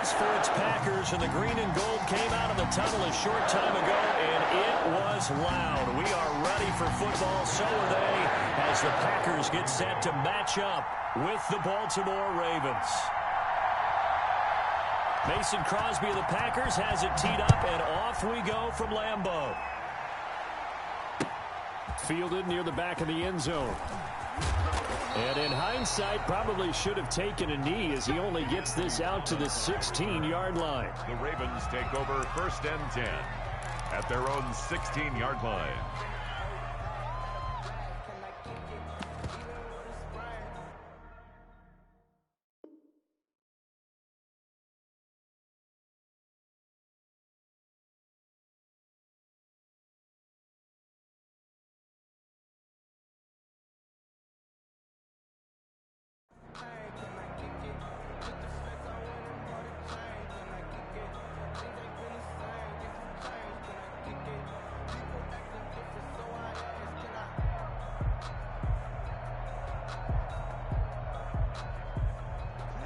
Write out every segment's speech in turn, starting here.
pass for its Packers, and the green and gold came out of the tunnel a short time ago, and it was loud. We are ready for football, so are they, as the Packers get set to match up with the Baltimore Ravens. Mason Crosby of the Packers has it teed up, and off we go from Lambeau. Fielded near the back of the end zone. And in hindsight, probably should have taken a knee as he only gets this out to the 16-yard line. The Ravens take over 1st and 10 at their own 16-yard line.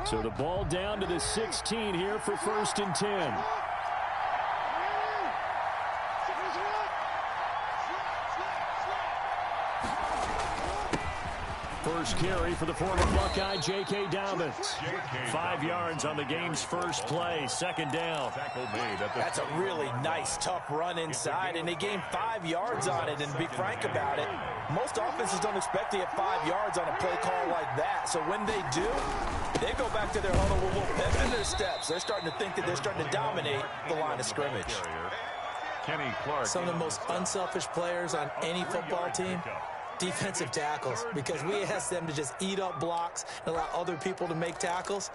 So the ball down to the 16 here for 1st and 10. First carry for the former Buckeye, J.K. Dobbins. 5 yards on the game's first play, 2nd down. That's a really nice, tough run inside, and they gained 5 yards on it. And to be frank about it, most offenses don't expect to get 5 yards on a play call like that. So when they do, they go back to their huddle with a little pep in their steps. They're starting to think that they're starting to dominate the line of scrimmage. Some of the most unselfish players on any football team, defensive tackles, because we ask them to just eat up blocks and allow other people to make tackles.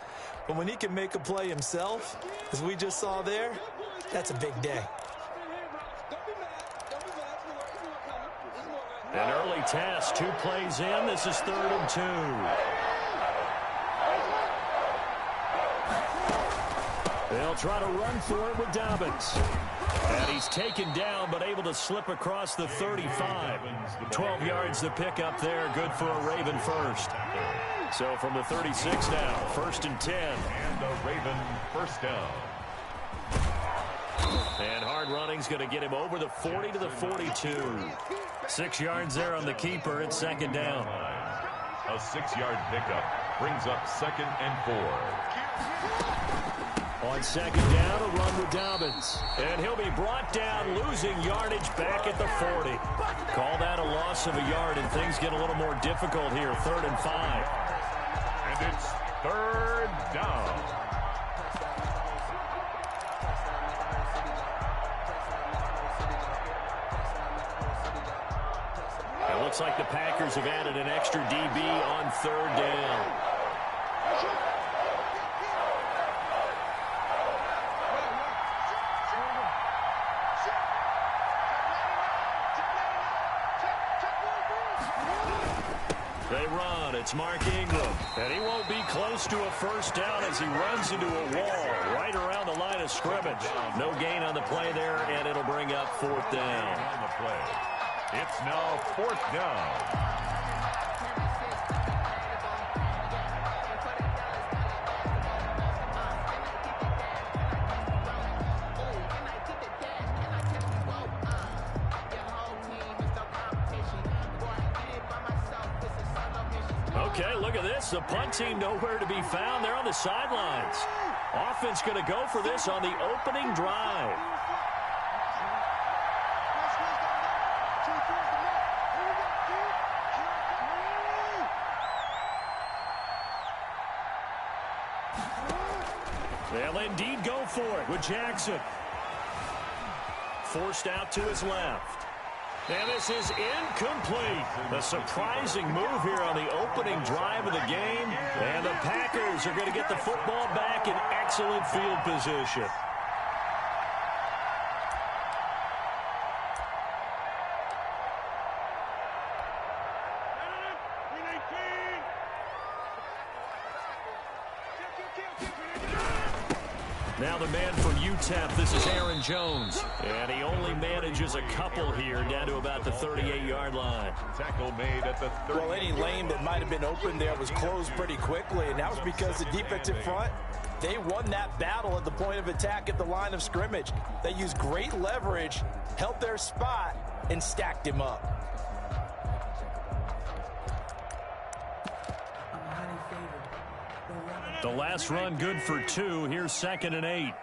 But when he can make a play himself, as we just saw there, that's a big day. An early test, 2 plays in. This is 3rd and 2. They'll try to run for it with Dobbins. And he's taken down, but able to slip across the 35. 12 yards to pick up there. Good for a Raven first. So from the 36 now, 1st and 10. And a Raven first down. And hard running's going to get him over the 40 to the 42. 6 yards there on the keeper. It's 2nd down. A 6-yard pickup brings up 2nd and 4. On 2nd down, a run with Dobbins. And he'll be brought down, losing yardage back at the 40. Call that a loss of a yard, and things get a little more difficult here. 3rd and 5. And it's 3rd down. It looks like the Packers have added an extra DB on 3rd down. They run. It's Mark Ingram. And he won't be close to a 1st down as he runs into a wall right around the line of scrimmage. No gain on the play there, and it'll bring up 4th down. On the play. It's now 4th down. Okay, look at this. The punt team nowhere to be found. They're on the sidelines. Offense going to go for this on the opening drive. They'll indeed go for it with Jackson. Forced out to his left. And this is incomplete. A surprising move here on the opening drive of the game. And the Packers are going to get the football back in excellent field position. Now the man from UTEP, this is Aaron Jones. And he only manages a couple here, down to about the 38-yard line. Tackle made at the 30. Well, any lane that might have been open there was closed pretty quickly, and that was because the defensive front They won that battle at the point of attack at the line of scrimmage. They used great leverage, held their spot, and stacked him up. The last run good for 2. Here's 2nd and 8.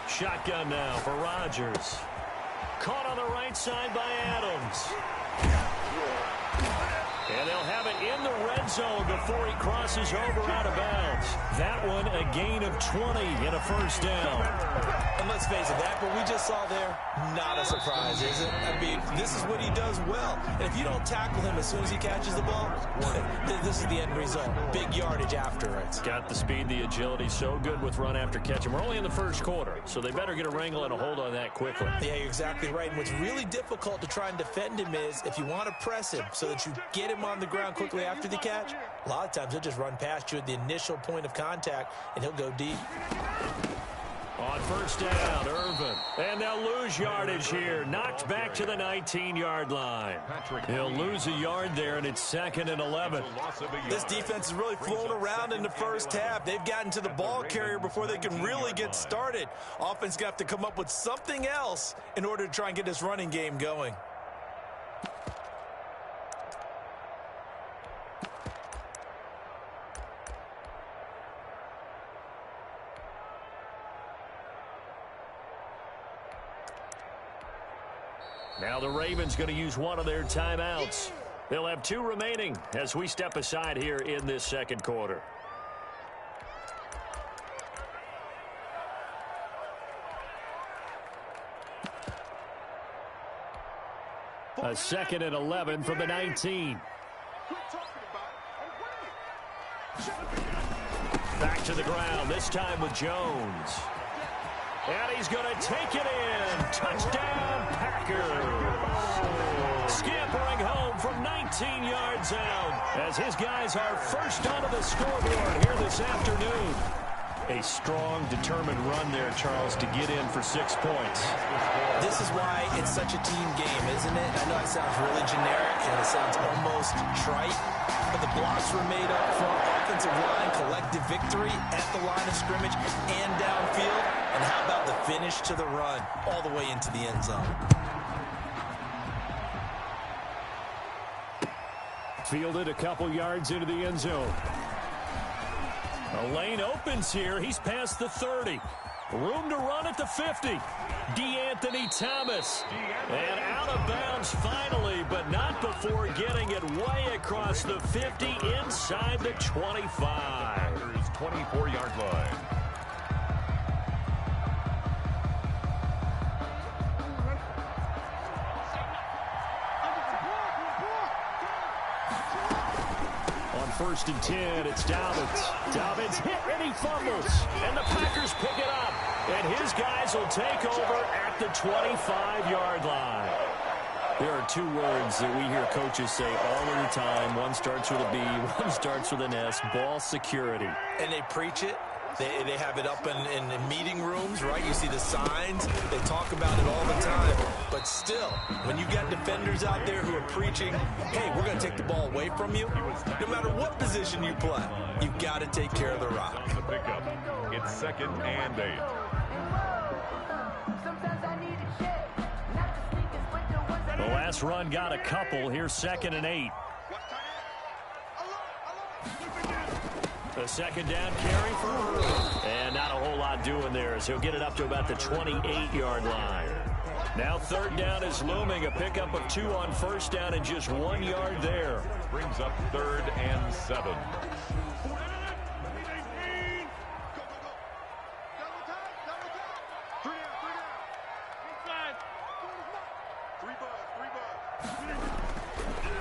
Shotgun now for Rodgers. Caught on the right side by Adams. And they'll have it in the red zone before he crosses over out of bounds. That one a gain of 20 and a first down. And let's face it, that what we just saw there, not a surprise, is it? I mean, this is what he does well. And if you don't tackle him as soon as he catches the ball, this is the end result. Big yardage afterwards. Got the speed, the agility, so good with run after catch. And we're only in the first quarter, so they better get a wrangle and a hold on that quickly. Yeah, you're exactly right. And what's really difficult to try and defend him is if you want to press him so that you get him on the ground quickly after the catch, a lot of times he'll just run past you at the initial point of contact, and he'll go deep. On first down, Irvin. And they'll lose yardage here. Knocked back to the 19-yard line. He'll lose a yard there, and it's 2nd and 11. This defense has really flown around in the first half. They've gotten to the ball carrier before they can really get started. Offense got to come up with something else in order to try and get this running game going. Now the Ravens going to use one of their timeouts. They'll have 2 remaining as we step aside here in this second quarter. A 2nd and 11 from the 19. Back to the ground, this time with Jones. And he's going to take it in. Touchdown, Packers. Scampering home from 19 yards out as his guys are first onto the scoreboard here this afternoon. A strong, determined run there, Charles, to get in for 6 points. This is why it's such a team game, isn't it? I know it sounds really generic and it sounds almost trite, but the blocks were made up front, offensive line, collective victory at the line of scrimmage and downfield. And how about the finish to the run all the way into the end zone? Fielded a couple yards into the end zone. A lane opens here. He's past the 30. Room to run at the 50. D'Anthony Thomas. And out of bounds finally, but not before getting it way across the 50 inside the 25. 24-yard line. First and 10, it's Dobbins. Dobbins hit and he fumbles. And the Packers pick it up. And his guys will take over at the 25-yard line. There are 2 words that we hear coaches say all of the time. One starts with a B, one starts with an S. Ball security. And they preach it. They have it up in meeting rooms, right? You see the signs. They talk about it all the time. But still, when you got defenders out there who are preaching, hey, we're going to take the ball away from you, no matter what position you play, you've got to take care of the rock. The pickup. It's 2nd and 8. The last run got a couple. Here's 2nd and 8. A second down carry for Irvin. And not a whole lot doing there as he'll get it up to about the 28-yard line. Now 3rd down is looming. A pickup of 2 on first down and just 1 yard there. Brings up 3rd and 7.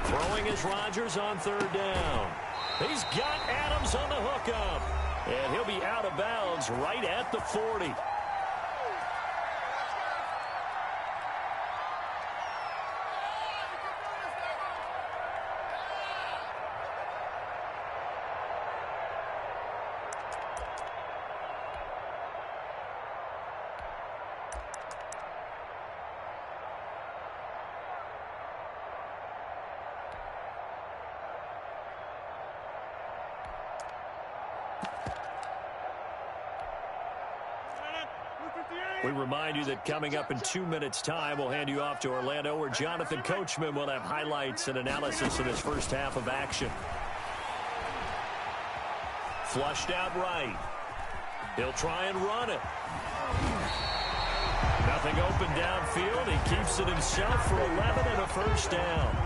Throwing is Rodgers on 3rd down. He's got Adams on the hookup. And he'll be out of bounds right at the 40. We remind you that coming up in 2 minutes' time, we'll hand you off to Orlando, where Jonathan Coachman will have highlights and analysis in his first half of action. Flushed out right. He'll try and run it. Nothing open downfield. He keeps it himself for 11 and a first down.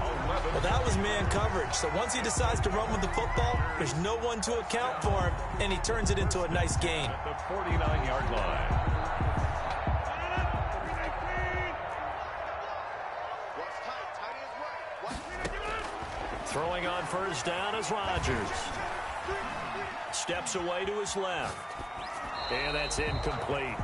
Well, that was man coverage. So once he decides to run with the football, there's no one to account for him, and he turns it into a nice gain. The 49-yard line. Throwing on first down is Rodgers. Steps away to his left. And that's incomplete.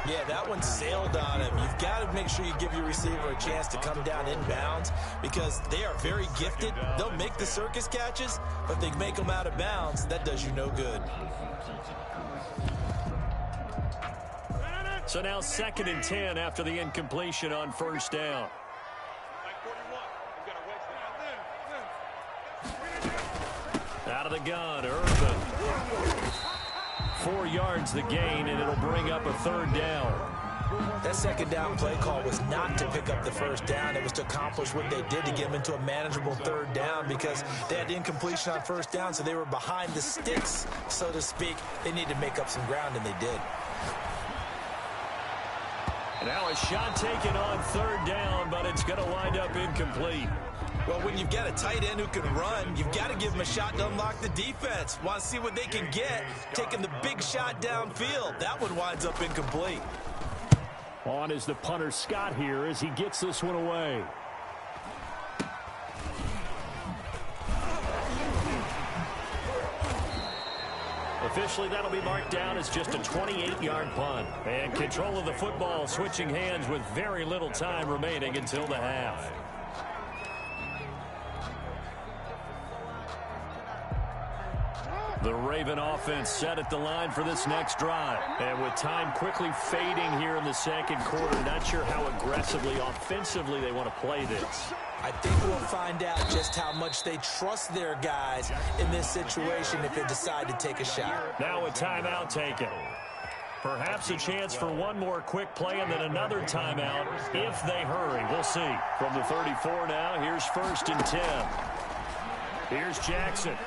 Yeah, that one sailed on him. You've got to make sure you give your receiver a chance to come down inbounds because they are very gifted. They'll make the circus catches, but if they make them out of bounds, that does you no good. So now 2nd and 10 after the incompletion on first down. Out of the gun, Urban. 4 yards the gain, and it'll bring up a 3rd down. That 2nd down play call was not to pick up the first down. It was to accomplish what they did to get them into a manageable 3rd down because they had incompletion on first down, so they were behind the sticks, so to speak. They needed to make up some ground, and they did. Now a shot taken on 3rd down, but it's going to wind up incomplete. Well, when you've got a tight end who can run, you've got to give him a shot to unlock the defense. Want to see what they can get, taking the big shot downfield. That one winds up incomplete. On is the punter, Scott, here as he gets this one away. Officially, that'll be marked down as just a 28-yard punt. And control of the football switching hands with very little time remaining until the half. The Raven offense set at the line for this next drive. And with time quickly fading here in the 2nd quarter, not sure how aggressively, offensively they want to play this. I think we'll find out just how much they trust their guys in this situation if they decide to take a shot. Now a timeout taken. Perhaps a chance for one more quick play and then another timeout if they hurry. We'll see. From the 34 now, here's 1st and 10. Here's Jackson.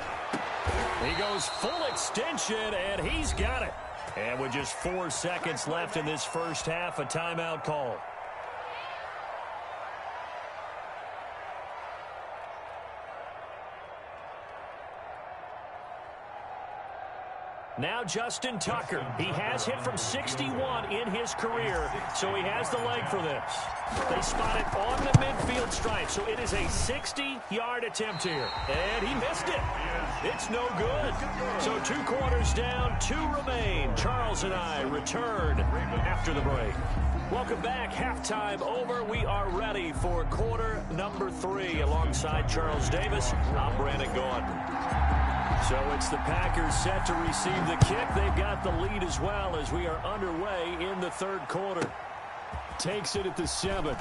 He goes full extension, and he's got it. And with just 4 seconds left in this first half, a timeout call. Now Justin Tucker. He has hit from 61 in his career, so he has the leg for this. They spot it on the midfield stripe, so it is a 60-yard attempt here. And he missed it. It's no good. So 2 quarters down, 2 remain. Charles and I return after the break. Welcome back. Halftime over. We are ready for quarter number 3. Alongside Charles Davis, I'm Brandon Gordon. So it's the Packers set to receive the kick. They've got the lead as well as we are underway in the 3rd quarter. Takes it at the 7.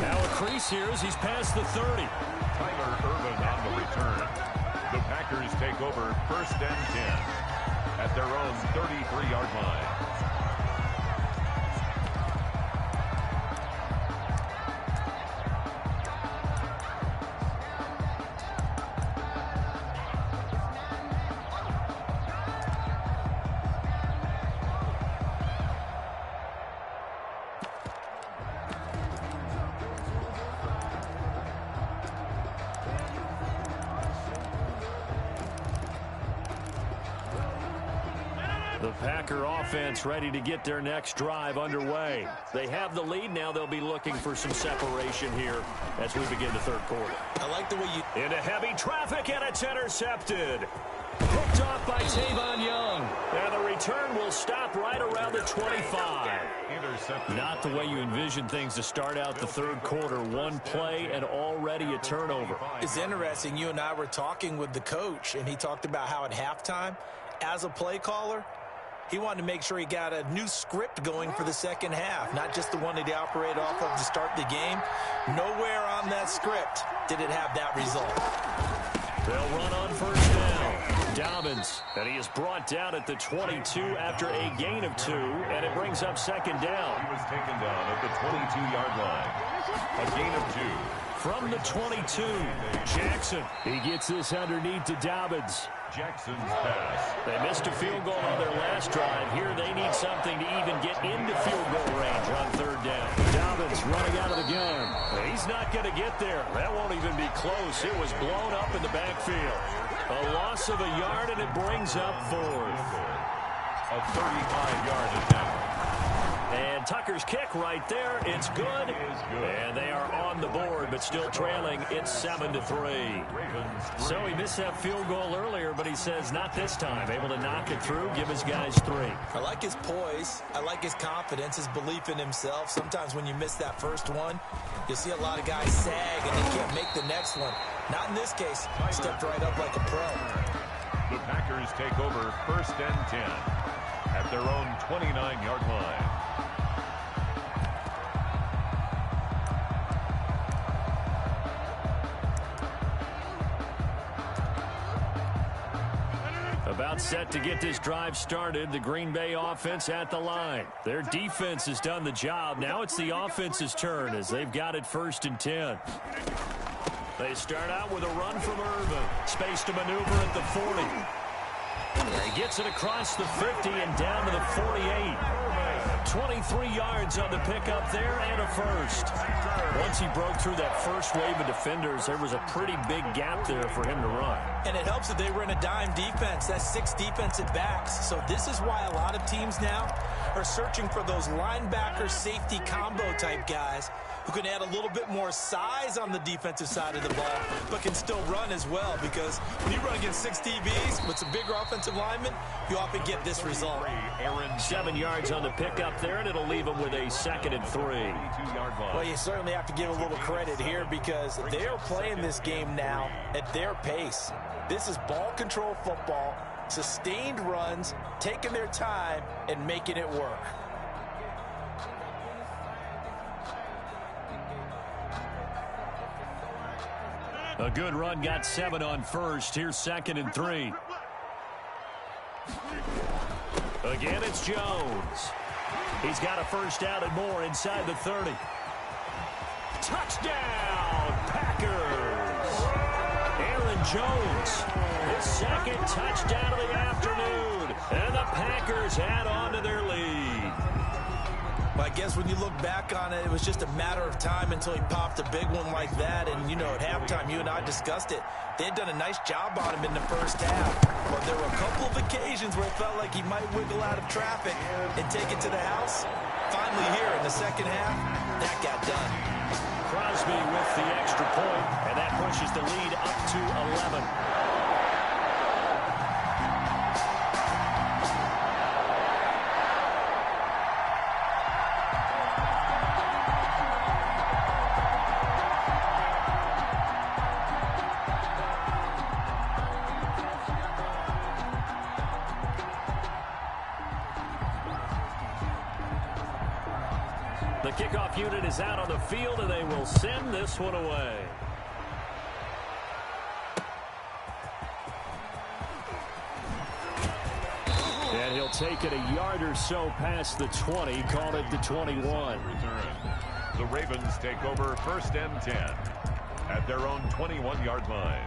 Now a crease here as he's past the 30. Tyler Irvin on the return. The Packers take over 1st and 10 at their own 33-yard line. The Packer offense ready to get their next drive underway. They have the lead now. They'll be looking for some separation here as we begin the 3rd quarter. I like the way you... Into heavy traffic, and it's intercepted. Hooked off by Tavon Young. And the return will stop right around the 25. Not the way you envision things to start out the 3rd quarter. 1 play and already a turnover. It's interesting. You and I were talking with the coach, and he talked about how at halftime, as a play caller, he wanted to make sure he got a new script going for the 2nd half, not just the one that he operated off of to start the game. Nowhere on that script did it have that result. They'll run on first down. Dobbins, and he is brought down at the 22 after a gain of 2, and it brings up second down. He was taken down at the 22-yard line. A gain of 2. From the 22, Jackson. He gets this underneath to Dobbins. Jackson's pass. They missed a field goal on their last drive. Here they need something to even get into field goal range on third down. Dobbins running out of the gun. He's not going to get there. That won't even be close. It was blown up in the backfield. A loss of a yard, and it brings up 4th. A 35-yard attempt. And Tucker's kick right there. It's good. And they are on the board, but still trailing. It's 7-3. So he missed that field goal earlier, but he says not this time. Able to knock it through, give his guys 3. I like his poise. I like his confidence, his belief in himself. Sometimes when you miss that first one, you'll see a lot of guys sag and they can't make the next one. Not in this case. Stepped right up like a pro. The Packers take over 1st and 10 at their own 29-yard line. About set to get this drive started. The Green Bay offense at the line. Their defense has done the job. Now it's the offense's turn as they've got it 1st and 10. They start out with a run from Irvin. Space to maneuver at the 40. He gets it across the 50 and down to the 48. 23 yards on the pickup there and a first. Once he broke through that first wave of defenders, there was a pretty big gap there for him to run. And it helps that they were in a dime defense. That's 6 defensive backs. So this is why a lot of teams now are searching for those linebacker safety combo type guys who can add a little bit more size on the defensive side of the ball, but can still run as well, because when you run against 6 DBs with some bigger offensive linemen, you often get this result. 7 yards on the pickup there, and it'll leave him with a 2nd and 3. Well, you certainly have to give a little credit here because they are playing this game now at their pace. This is ball control football, sustained runs, taking their time, and making it work. A good run, got 7 on first. Here's 2nd and 3. Again, it's Jones. He's got a first down and more inside the 30. Touchdown, Packers! Aaron Jones, his 2nd touchdown of the afternoon. And the Packers add on to their lead. Well, I guess when you look back on it, it was just a matter of time until he popped a big one like that. And, you know, at halftime, you and I discussed it. They had done a nice job on him in the first half. But there were a couple of occasions where it felt like he might wiggle out of traffic and take it to the house. Finally here in the second half, that got done. Crosby with the extra point, and that pushes the lead up to 11. The kickoff unit is out on the field, and they will send this one away. And he'll take it a yard or so past the 20, called it the 21. The Ravens take over 1st and 10 at their own 21-yard line.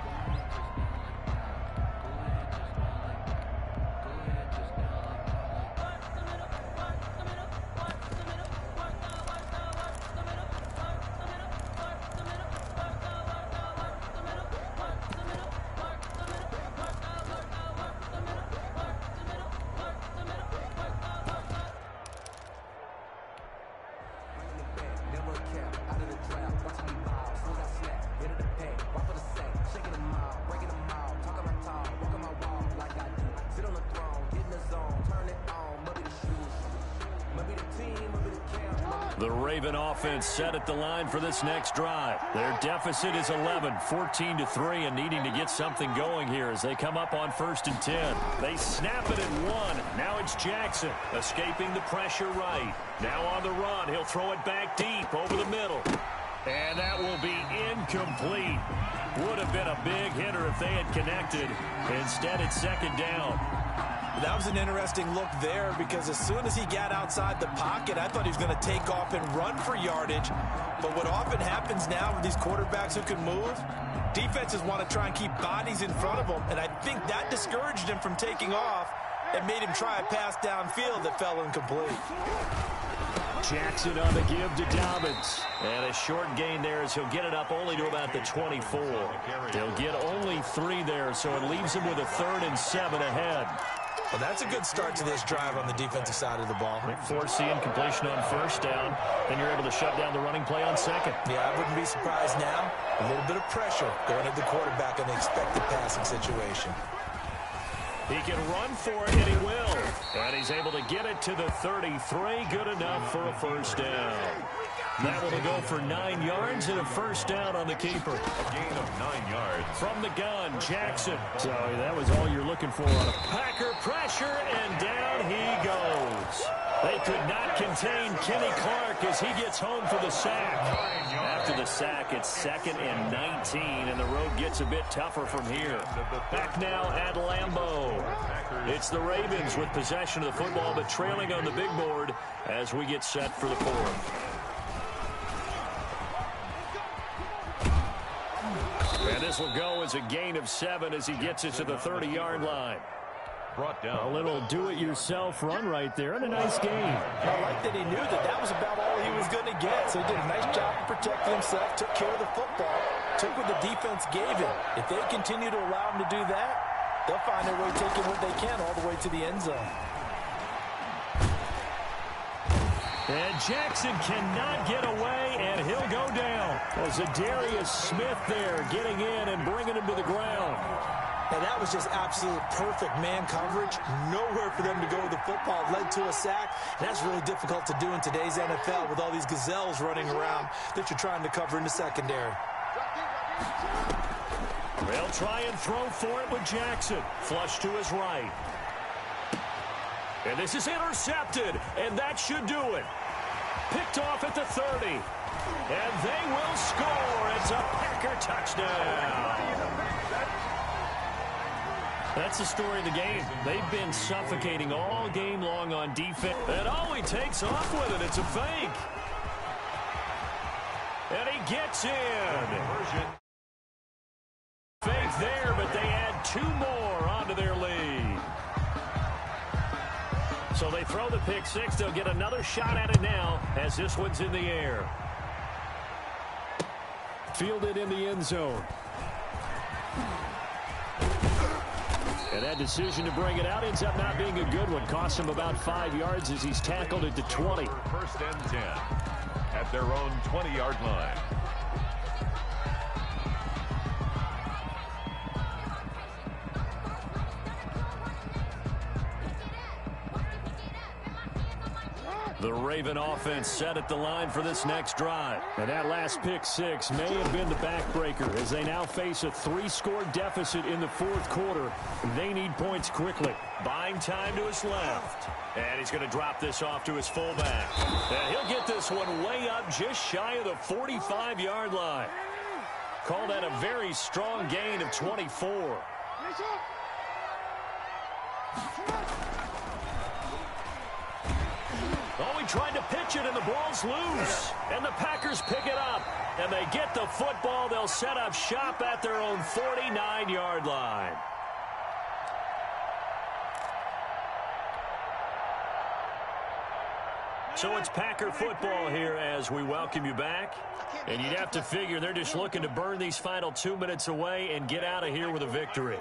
The Raven offense set at the line for this next drive. Their deficit is 11, 14-3, and needing to get something going here as they come up on 1st and 10. They snap it at 1. Now it's Jackson escaping the pressure right. Now on the run, he'll throw it back deep over the middle. And that will be incomplete. Would have been a big hitter if they had connected. Instead, it's second down. That was an interesting look there because as soon as he got outside the pocket, I thought he was going to take off and run for yardage. But what often happens now with these quarterbacks who can move, defenses want to try and keep bodies in front of them, and I think that discouraged him from taking off and made him try a pass downfield that fell incomplete. Jackson on the give to Dobbins. And a short gain there as he'll get it up only to about the 24. They'll get only 3 there, so it leaves him with a 3rd and 7 ahead. Well, that's a good start to this drive on the defensive side of the ball. Forcing completion on first down. Then you're able to shut down the running play on second. Yeah, I wouldn't be surprised now. A little bit of pressure going at the quarterback in the expected passing situation. He can run for it, and he will. And he's able to get it to the 33. Good enough for a first down. That will go for 9 yards and a first down on the keeper. A gain of 9 yards. From the gun, Jackson. So that was all you're looking for on a Packer pressure, and down he goes. They could not contain Kenny Clark as he gets home for the sack. After the sack, it's 2nd and 19, and the road gets a bit tougher from here. Back now at Lambeau. It's the Ravens with possession of the football, but trailing on the big board as we get set for the 4th. And this will go as a gain of 7 as he gets it to the 30-yard line. Brought down. A little do-it-yourself run right there, and a nice game. I like that he knew that was about all he was going to get. So he did a nice job of protecting himself, took care of the football, took what the defense gave him. If they continue to allow him to do that, they'll find their way taking what they can all the way to the end zone. And Jackson cannot get away, and he'll go down. Zadarius Smith there getting in and bringing him to the ground. Now, that was just absolute perfect man coverage. Nowhere for them to go with the football. Led to a sack. And that's really difficult to do in today's NFL with all these gazelles running around that you're trying to cover in the secondary. They'll try and throw for it with Jackson. Flush to his right. And this is intercepted, and that should do it. Picked off at the 30. And they will score. It's a Packer touchdown. That's the story of the game. They've been suffocating all game long on defense. And oh, he takes off with it. It's a fake. And he gets in. Fake there, but they add 2 more onto their lead. So they throw the pick 6. They'll get another shot at it now as this one's in the air. Fielded in the end zone. And that decision to bring it out ends up not being a good one. Costs him about 5 yards as he's tackled it to 20. First and 10 at their own 20-yard line. The Raven offense set at the line for this next drive. And that last pick 6 may have been the backbreaker as they now face a 3-score deficit in the 4th quarter. They need points quickly. Buying time to his left. And he's going to drop this off to his fullback. And he'll get this one way up just shy of the 45-yard line. Call that a very strong gain of 24. Oh, he tried to pitch it, and the ball's loose. And the Packers pick it up. And they get the football. They'll set up shop at their own 49-yard line. So it's Packer football here as we welcome you back. And you'd have to figure they're just looking to burn these final 2 minutes away and get out of here with a victory.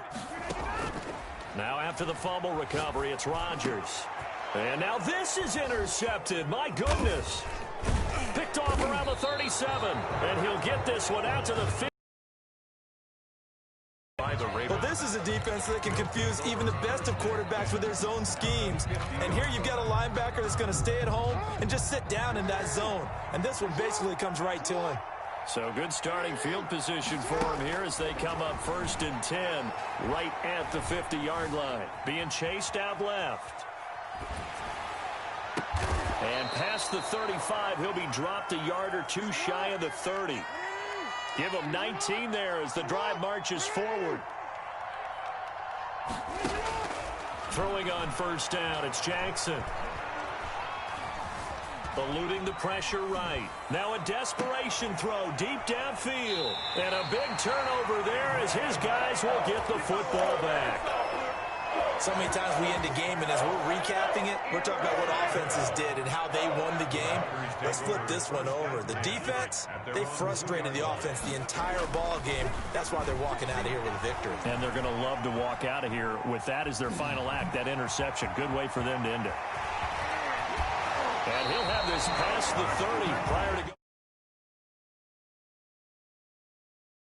Now after the fumble recovery, it's Rodgers. And now this is intercepted. My goodness. Picked off around the 37. And he'll get this one out to the 50. But this is a defense that can confuse even the best of quarterbacks with their zone schemes. And here you've got a linebacker that's going to stay at home and just sit down in that zone. And this one basically comes right to him. So good starting field position for him here as they come up 1st and 10 right at the 50-yard line. Being chased out left. And past the 35, he'll be dropped a yard or 2 shy of the 30. Give them 19 there as the drive marches forward. Throwing on first down, it's Jackson. Eluding the pressure right. Now a desperation throw deep downfield. And a big turnover there as his guys will get the football back. So many times we end a game, and as we're recapping it, we're talking about what offenses did and how they won the game. Let's flip this one over. The defense, they frustrated the offense the entire ball game. That's why they're walking out of here with a victory. And they're going to love to walk out of here with that as their final act, that interception. Good way for them to end it. And he'll have this past the 30 prior to